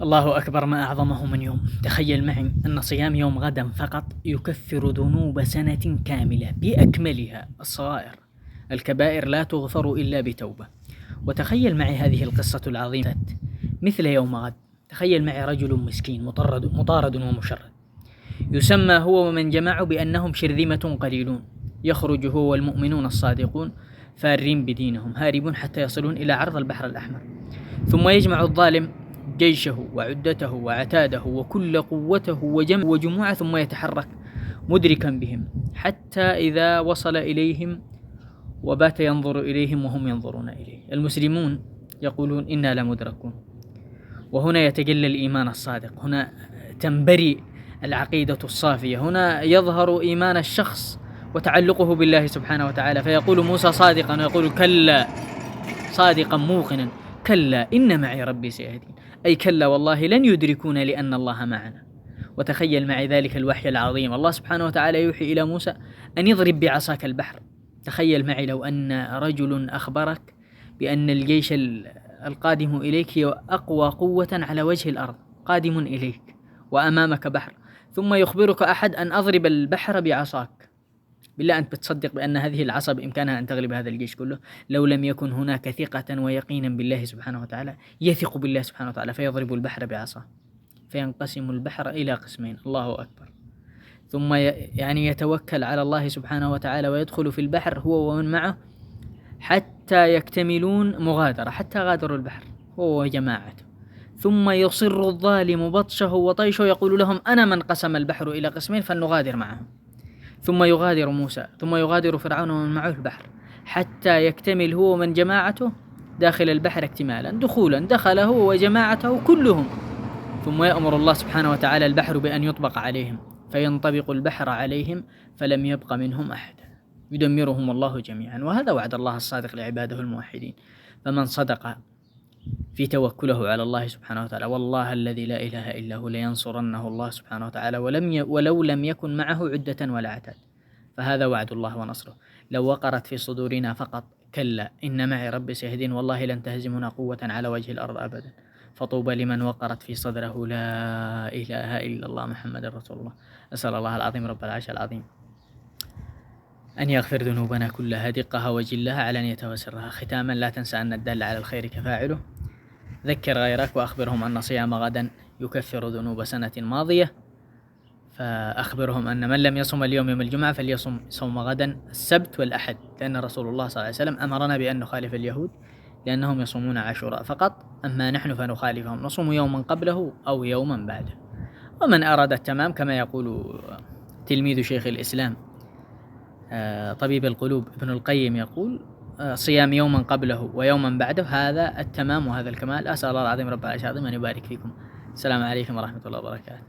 الله أكبر، ما أعظمه من يوم. تخيل معي أن صيام يوم غدا فقط يكفر ذنوب سنة كاملة بأكملها. الصغائر الكبائر لا تغفر إلا بتوبة. وتخيل معي هذه القصة العظيمة مثل يوم غد. تخيل معي رجل مسكين مطارد ومشرد، يسمى هو ومن جمعه بأنهم شرذمة قليلون، يخرج هو والمؤمنون الصادقون فارين بدينهم هاربون حتى يصلون إلى عرض البحر الأحمر، ثم يجمع الظالم جيشه وعدته وعتاده وكل قوته وجموعه، ثم يتحرك مدركا بهم حتى إذا وصل إليهم وبات ينظر إليهم وهم ينظرون إليه. المسلمون يقولون إنا لمدركون. وهنا يتجلى الإيمان الصادق، هنا تنبري العقيدة الصافية، هنا يظهر إيمان الشخص وتعلقه بالله سبحانه وتعالى. فيقول موسى صادقا ويقول كلا، صادقا موقنا، كلا إن معي ربي سيهدين، أي كلا والله لن يدركونا لأن الله معنا. وتخيل معي ذلك الوحي العظيم، الله سبحانه وتعالى يوحي إلى موسى أن يضرب بعصاك البحر. تخيل معي لو أن رجل أخبرك بأن الجيش القادم إليك هي أقوى قوة على وجه الأرض قادم إليك وأمامك بحر، ثم يخبرك أحد أن أضرب البحر بعصاك. بالله أنت بتصدق بأن هذه العصا بإمكانها أن تغلب هذا الجيش كله؟ لو لم يكن هناك ثقة ويقينا بالله سبحانه وتعالى، يثق بالله سبحانه وتعالى فيضرب البحر بعصاه فينقسم البحر إلى قسمين. الله أكبر. ثم يتوكل على الله سبحانه وتعالى ويدخل في البحر هو ومن معه حتى يكتملون مغادرة، حتى غادروا البحر هو وجماعته. ثم يصر الظالم بطشه وطيشه يقول لهم أنا من قسم البحر إلى قسمين فلنغادر معهم. ثم يغادر موسى، ثم يغادر فرعون ومن معه البحر حتى يكتمل هو ومن جماعته داخل البحر اكتمالا دخولا، دخل هو وجماعته كلهم. ثم يأمر الله سبحانه وتعالى البحر بأن يطبق عليهم، فينطبق البحر عليهم فلم يبق منهم أحد، يدمرهم الله جميعا. وهذا وعد الله الصادق لعباده الموحدين. فمن صدق في توكله على الله سبحانه وتعالى والله الذي لا إله إلا هو لينصرنه الله سبحانه وتعالى ولو لم يكن معه عدة ولا عتاد. فهذا وعد الله ونصره. لو وقرت في صدورنا فقط كلا إن معي ربي سيهدين والله لن تهزمنا قوة على وجه الأرض أبدا، فطوبى لمن وقرت في صدره لا إله إلا الله محمد رسول الله. أسأل الله العظيم رب العرش العظيم أن يغفر ذنوبنا كلها دقها وجلها علانيتها وسرها. ختاما، لا تنسى أن الدال على الخير كفاعله. ذكر غيرك وأخبرهم أن صيام غدا يكفر ذنوب سنة ماضية. فأخبرهم أن من لم يصم اليوم يوم الجمعة فليصم صوم غدا السبت والأحد، لأن رسول الله صلى الله عليه وسلم أمرنا بأن نخالف اليهود لأنهم يصومون عاشوراء فقط، أما نحن فنخالفهم نصوم يوما قبله أو يوما بعده. ومن أراد التمام كما يقول تلميذ شيخ الإسلام طبيب القلوب ابن القيم يقول صيام يوما قبله ويوما بعده هذا التمام وهذا الكمال. أسأل الله العظيم رب العرش العظيم أن يبارك فيكم. السلام عليكم ورحمة الله وبركاته.